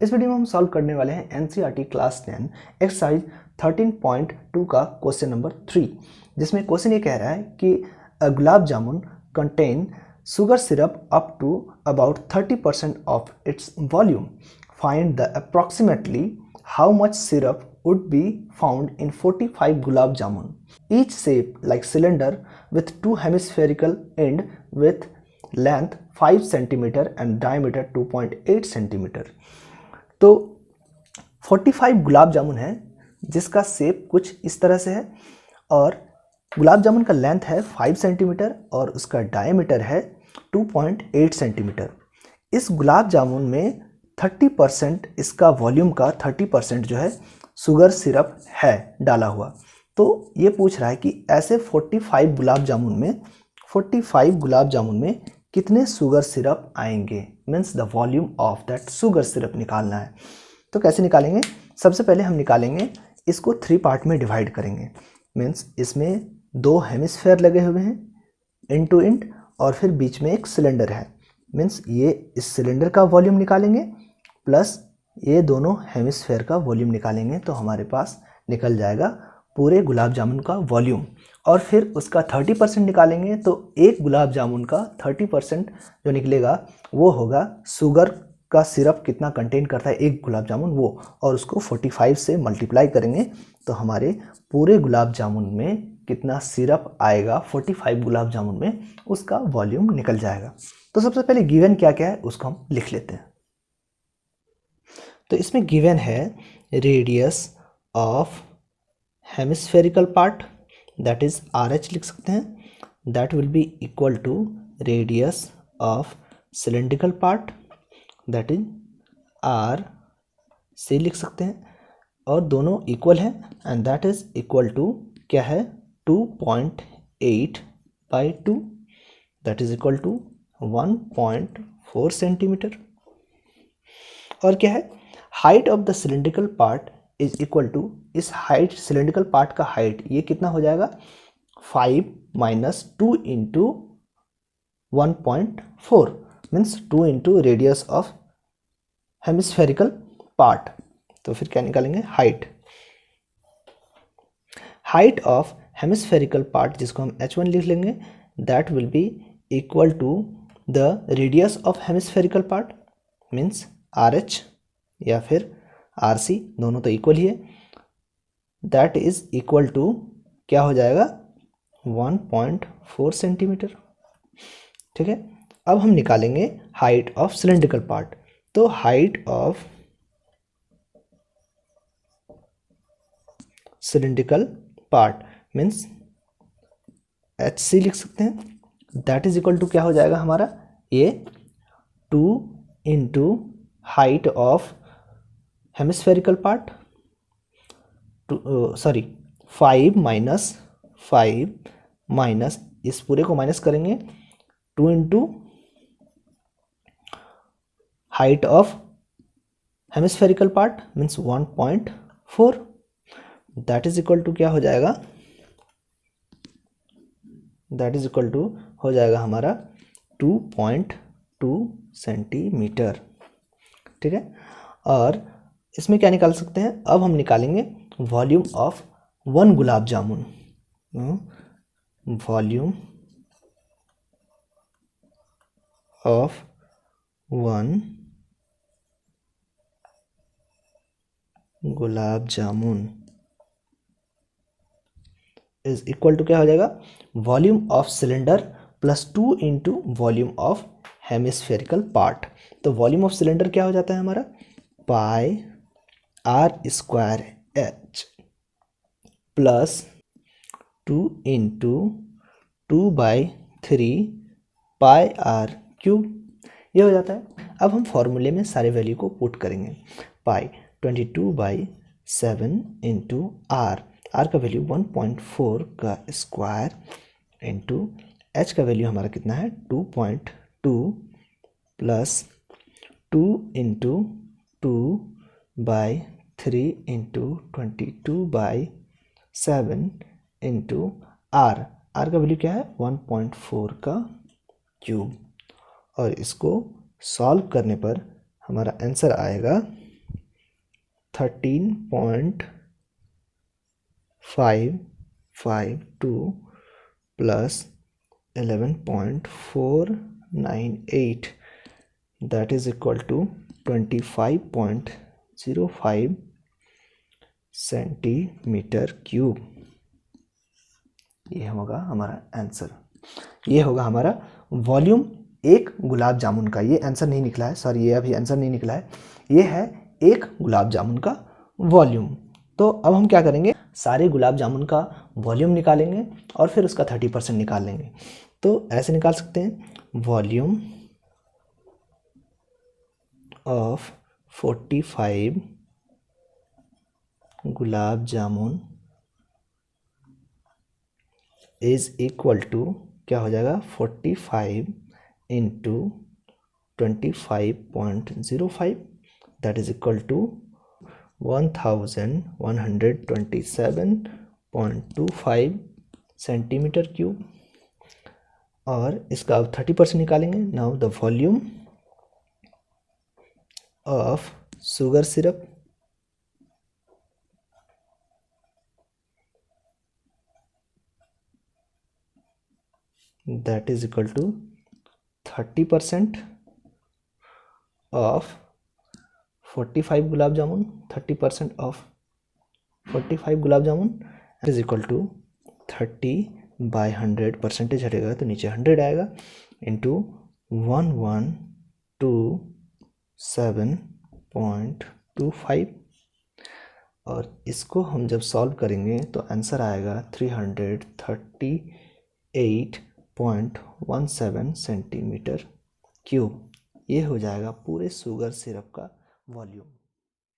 इस वीडियो में हम सॉल्व करने वाले हैं एनसीईआरटी क्लास 10 एक्सरसाइज 13.2 का क्वेश्चन नंबर 3, जिसमें क्वेश्चन ये कह रहा है कि gulab jamun contain sugar syrup up to about 30% of its volume. Find the approximately how much syrup would be found in 45 gulab jamun, each shape like cylinder with two hemispherical end with length 5 cm and diameter 2.8 cm. तो 45 गुलाब जामुन है जिसका shape कुछ इस तरह से है और गुलाब जामुन का लेंथ है 5 सेंटीमीटर और उसका डायमीटर है 2.8 सेंटीमीटर। इस गुलाब जामुन में 30% इसका वॉल्यूम का 30% जो है शुगर सिरप है डाला हुआ। तो ये पूछ रहा है कि ऐसे 45 गुलाब जामुन में कितने शुगर सिरप आएंगे, means the volume of that sugar syrup निकालना है। तो कैसे निकालेंगे? सबसे पहले हम निकालेंगे इसको 3 पार्ट में डिवाइड करेंगे। मीन्स इसमें 2 हेमिस्फेयर लगे हुए हैं इंड टू इंड और फिर बीच में एक सिलेंडर है। मीन्स ये इस सिलेंडर का वॉल्यूम निकालेंगे प्लस ये दोनों हेमिस्फेयर का वॉल्यूम निकालेंगे तो हमारे पास निकल जाएगा पूरे गुलाब जामुन का वॉल्यूम। और फिर उसका 30% निकालेंगे तो एक गुलाब जामुन का 30% जो निकलेगा वो होगा शुगर का सिरप कितना कंटेन करता है एक गुलाब जामुन वो, और उसको 45 से मल्टीप्लाई करेंगे तो हमारे पूरे गुलाब जामुन में कितना सिरप आएगा 45 गुलाब जामुन में उसका वॉल्यूम निकल जाएगा। तो सबसे पहले गिवन क्या क्या है उसको हम लिख लेते हैं। तो इसमें गिवन है radius of hemispherical part that is RH लिख सकते हैं, that will be equal to radius of cylindrical part that is RC लिख सकते हैं और दोनों इक्वल है and that is equal to क्या है 2.8/2 that is equal to 1.4 centimetre. और क्या है height of the cylindrical part is equal to, इस हाइट सिलेंड्रिकल पार्ट का हाइट ये कितना हो जाएगा 5 - 2 × 1.4 means 2 × radius of hemispherical part. तो फिर क्या निकालेंगे हाइट ऑफ हेमिस्फेरिकल पार्ट जिसको हम H1 लिख लेंगे that will be equal to the radius of hemispherical part means RH या फिर RC, दोनों तो इक्वल ही है, दैट इज इक्वल टू क्या हो जाएगा 1.4 सेंटीमीटर। ठीक है, अब हम निकालेंगे हाइट ऑफ सिलेंड्रिकल पार्ट। तो height of cylindrical part means HC लिख सकते हैं, दैट इज इक्वल टू क्या हो जाएगा हमारा ये 2 × height of hemispherical part 5 minus इस पूरे को माइनस करेंगे 2 × height of hemispherical part means 1.4 that is equal to क्या हो जाएगा, दैट इज इक्वल टू हो जाएगा हमारा 2.2 सेंटीमीटर। ठीक है, और इसमें क्या निकाल सकते हैं, अब हम निकालेंगे volume of 1 gulab jamun. Volume of 1 gulab jamun is equal to क्या हो जाएगा volume of cylinder plus 2 × volume of hemispherical part. तो वॉल्यूम ऑफ सिलेंडर क्या हो जाता है हमारा पाई R² H प्लस 2 × 2/3 पाई R³ ये हो जाता है। अब हम फॉर्मूले में सारे वैल्यू को पुट करेंगे। पाई 22/7 × R का वैल्यू 1.4 का स्क्वायर इंटू H का वैल्यू हमारा कितना है 2.2 प्लस 2 × 2/3 × 22/7 इंटू R का वैल्यू क्या है 1.4 का क्यूब। और इसको सॉल्व करने पर हमारा आंसर आएगा 13.552 plus 11.498 that is equal to 25.05 centimetre cube. ये होगा हमारा आंसर। ये होगा हमारा वॉल्यूम एक गुलाब जामुन का। ये आंसर नहीं निकला है, सॉरी, ये अभी आंसर नहीं निकला है। ये है एक गुलाब जामुन का वॉल्यूम। तो अब हम क्या करेंगे, सारे गुलाब जामुन का वॉल्यूम निकालेंगे और फिर उसका 30% निकाल लेंगे। तो ऐसे निकाल सकते हैं, volume of 45 gulab jamun is equal to, क्या हो जाएगा, 45 into 25.05 that is equal to 1127.25 centimetre cube. और इसका अब 30% निकालेंगे। Now the volume of sugar syrup that is equal to 30% of 45 gulab jamun, 30% of 45 gulab jamun is equal to 30/100, percentage हटेगा तो नीचे 100 आएगा, इंटू 1127.25। और इसको हम जब सॉल्व करेंगे तो आंसर आएगा 338.17 सेंटीमीटर क्यूब। ये हो जाएगा पूरे शुगर सिरप का वॉल्यूम।